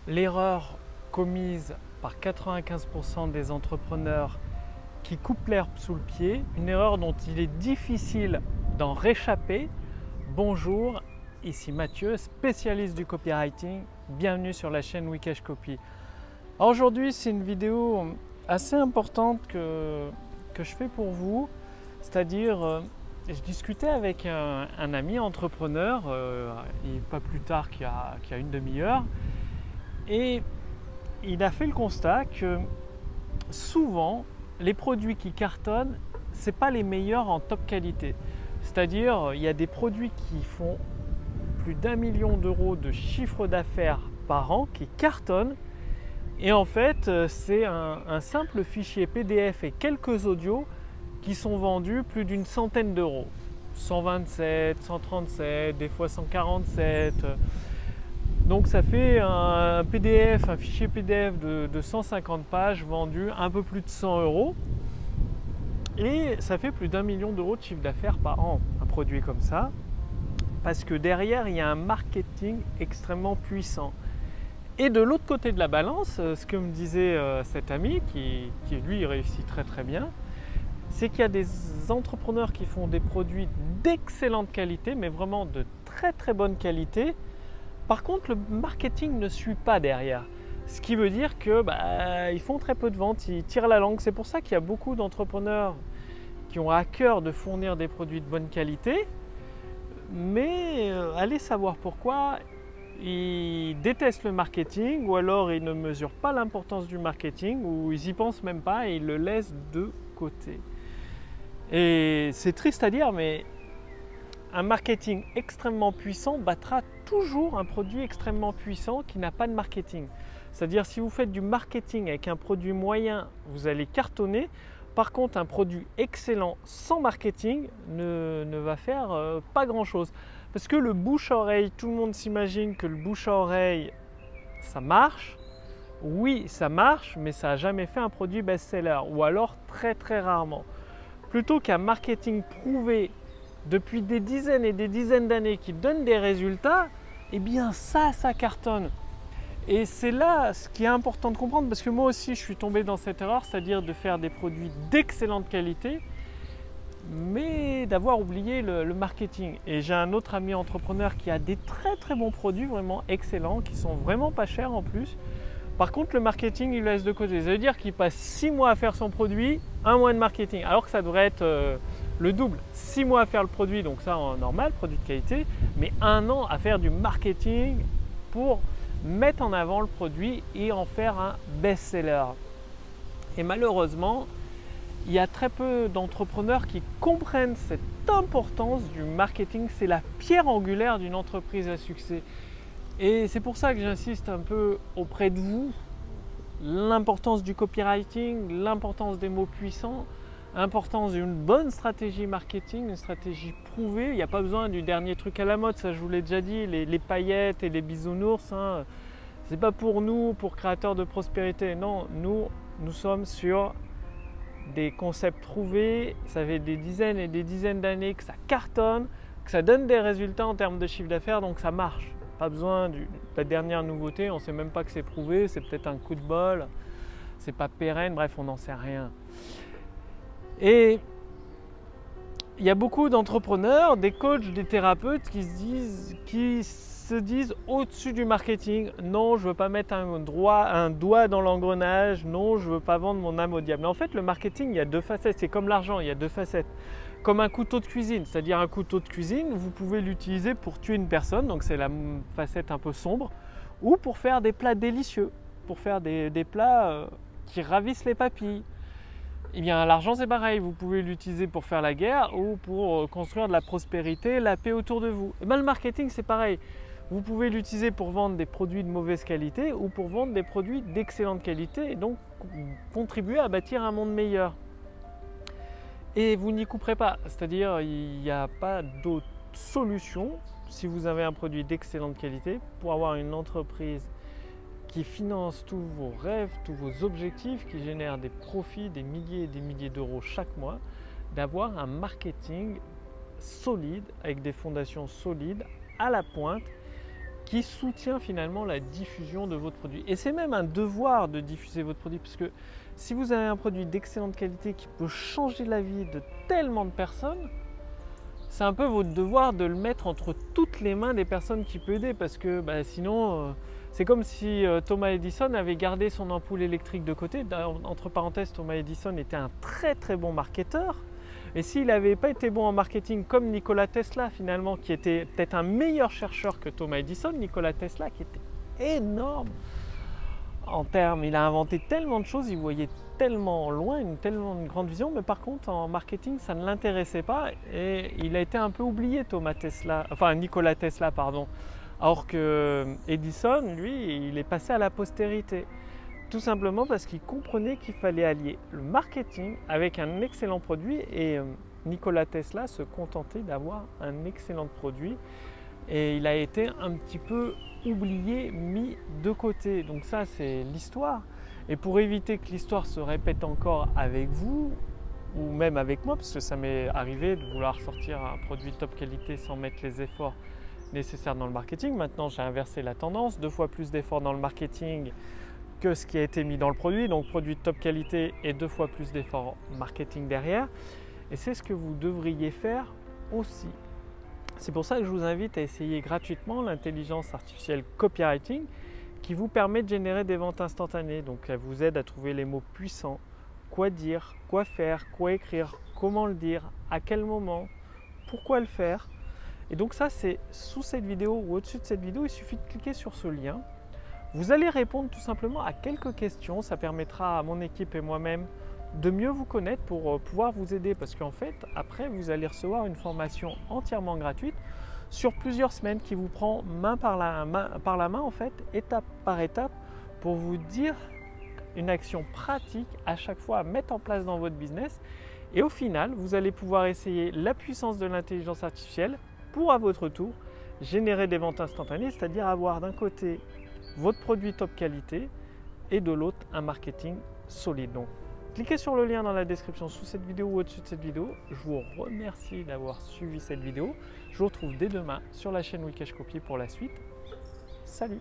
l'erreur commise par 95% des entrepreneurs qui coupent l'herbe sous le pied, une erreur dont il est difficile d'en réchapper. Bonjour, ici Mathieu, spécialiste du copywriting. Bienvenue sur la chaîne Wikesh Copy. Alors aujourd'hui, c'est une vidéo assez importante que je fais pour vous. C'est-à-dire, je discutais avec un ami entrepreneur, pas plus tard qu'il y a une demi-heure, et il a fait le constat que souvent, les produits qui cartonnent, ce n'est pas les meilleurs en top qualité. C'est-à-dire, il y a des produits qui font plus d'1 million d'euros de chiffre d'affaires par an, qui cartonnent, et en fait, c'est un simple fichier PDF et quelques audios qui sont vendus plus d'une centaine d'euros. 127, 137, des fois 147. Donc ça fait un PDF, un fichier PDF de 150 pages vendu un peu plus de 100 euros. Et ça fait plus d'1 million d'euros de chiffre d'affaires par an, un produit comme ça. Parce que derrière, il y a un marketing extrêmement puissant. Et de l'autre côté de la balance, ce que me disait cet ami, qui lui réussit très très bien, c'est qu'il y a des entrepreneurs qui font des produits d'excellente qualité, mais vraiment de très très bonne qualité. Par contre, le marketing ne suit pas derrière. Ce qui veut dire que ils font très peu de ventes, ils tirent la langue. C'est pour ça qu'il y a beaucoup d'entrepreneurs qui ont à cœur de fournir des produits de bonne qualité, mais allez savoir pourquoi. Ils détestent le marketing, ou alors ils ne mesurent pas l'importance du marketing, ou ils n'y pensent même pas et ils le laissent de côté. Et c'est triste à dire, mais un marketing extrêmement puissant battra toujours un produit extrêmement puissant qui n'a pas de marketing. C'est-à-dire, si vous faites du marketing avec un produit moyen, vous allez cartonner. Par contre, un produit excellent sans marketing ne va faire pas grand-chose. Parce que le bouche-oreille, tout le monde s'imagine que le bouche-oreille, ça marche. Oui, ça marche, mais ça n'a jamais fait un produit best-seller, ou alors très très rarement. Plutôt qu'un marketing prouvé depuis des dizaines et des dizaines d'années qui donne des résultats, eh bien ça cartonne. Et c'est là ce qui est important de comprendre, parce que moi aussi je suis tombé dans cette erreur, c'est-à-dire de faire des produits d'excellente qualité, mais d'avoir oublié le marketing. Et j'ai un autre ami entrepreneur qui a des très très bons produits, vraiment excellents, qui sont vraiment pas chers en plus. Par contre, le marketing, il le laisse de côté. Ça veut dire qu'il passe 6 mois à faire son produit, 1 mois de marketing, alors que ça devrait être le double. 6 mois à faire le produit, donc ça en normal, produit de qualité, mais 1 an à faire du marketing pour mettre en avant le produit et en faire un best-seller. Et malheureusement, il y a très peu d'entrepreneurs qui comprennent cette importance du marketing. C'est la pierre angulaire d'une entreprise à succès. Et c'est pour ça que j'insiste un peu auprès de vous, l'importance du copywriting, l'importance des mots puissants, l'importance d'une bonne stratégie marketing, une stratégie prouvée. Il n'y a pas besoin du dernier truc à la mode, ça je vous l'ai déjà dit, les paillettes et les bisounours, hein. C'est pas pour nous, pour créateurs de prospérité. Non, nous sommes sur des concepts trouvés. Ça fait des dizaines et des dizaines d'années que ça cartonne, que ça donne des résultats en termes de chiffre d'affaires, donc ça marche. Pas besoin de la dernière nouveauté, on ne sait même pas que c'est prouvé, c'est peut-être un coup de bol, c'est pas pérenne, bref, on n'en sait rien. Et il y a beaucoup d'entrepreneurs, des coachs, des thérapeutes qui se disent au-dessus du marketing. Non, je ne veux pas mettre un doigt dans l'engrenage. Non, je ne veux pas vendre mon âme au diable. Mais en fait, le marketing, il y a deux facettes. C'est comme l'argent, il y a deux facettes. Comme un couteau de cuisine, c'est-à-dire un couteau de cuisine, vous pouvez l'utiliser pour tuer une personne, donc c'est la facette un peu sombre, ou pour faire des plats délicieux, pour faire des plats qui ravissent les papilles. Eh bien, l'argent, c'est pareil, vous pouvez l'utiliser pour faire la guerre ou pour construire de la prospérité, la paix autour de vous. Et bien, le marketing, c'est pareil. Vous pouvez l'utiliser pour vendre des produits de mauvaise qualité ou pour vendre des produits d'excellente qualité et donc contribuer à bâtir un monde meilleur. Et vous n'y couperez pas, c'est-à-dire il n'y a pas d'autre solution si vous avez un produit d'excellente qualité pour avoir une entreprise qui finance tous vos rêves, tous vos objectifs, qui génère des profits, des milliers et des milliers d'euros chaque mois, d'avoir un marketing solide, avec des fondations solides, à la pointe, qui soutient finalement la diffusion de votre produit. Et c'est même un devoir de diffuser votre produit, parce que si vous avez un produit d'excellente qualité qui peut changer la vie de tellement de personnes, c'est un peu votre devoir de le mettre entre toutes les mains des personnes qui peuvent aider, parce que sinon, c'est comme si Thomas Edison avait gardé son ampoule électrique de côté. Entre parenthèses, Thomas Edison était un très très bon marketeur. Et s'il n'avait pas été bon en marketing comme Nikola Tesla finalement, qui était peut-être un meilleur chercheur que Thomas Edison, Nikola Tesla qui était énorme en termes, il a inventé tellement de choses, il voyait tellement loin, tellement une grande vision, mais par contre en marketing ça ne l'intéressait pas et il a été un peu oublié Nikola Tesla pardon, alors que Edison lui il est passé à la postérité. Tout simplement parce qu'il comprenait qu'il fallait allier le marketing avec un excellent produit et Nikola Tesla se contentait d'avoir un excellent produit et il a été un petit peu oublié, mis de côté. Donc ça c'est l'histoire. Et pour éviter que l'histoire se répète encore avec vous ou même avec moi, parce que ça m'est arrivé de vouloir sortir un produit de top qualité sans mettre les efforts nécessaires dans le marketing. Maintenant j'ai inversé la tendance, 2 fois plus d'efforts dans le marketing que ce qui a été mis dans le produit, donc produit de top qualité et 2 fois plus d'efforts marketing derrière. Et c'est ce que vous devriez faire aussi. C'est pour ça que je vous invite à essayer gratuitement l'intelligence artificielle copywriting qui vous permet de générer des ventes instantanées. Donc elle vous aide à trouver les mots puissants, quoi dire, quoi faire, quoi écrire, comment le dire, à quel moment, pourquoi le faire. Et donc ça c'est sous cette vidéo ou au-dessus de cette vidéo, il suffit de cliquer sur ce lien. Vous allez répondre tout simplement à quelques questions, ça permettra à mon équipe et moi-même de mieux vous connaître pour pouvoir vous aider parce qu'en fait, après, vous allez recevoir une formation entièrement gratuite sur plusieurs semaines qui vous prend main par la main, en fait, étape par étape pour vous dire une action pratique à chaque fois à mettre en place dans votre business et au final, vous allez pouvoir essayer la puissance de l'intelligence artificielle pour à votre tour générer des ventes instantanées, c'est-à-dire avoir d'un côté votre produit top qualité et de l'autre un marketing solide. Donc cliquez sur le lien dans la description sous cette vidéo ou au-dessus de cette vidéo. Je vous remercie d'avoir suivi cette vidéo. Je vous retrouve dès demain sur la chaîne Wikesh Copy pour la suite. Salut!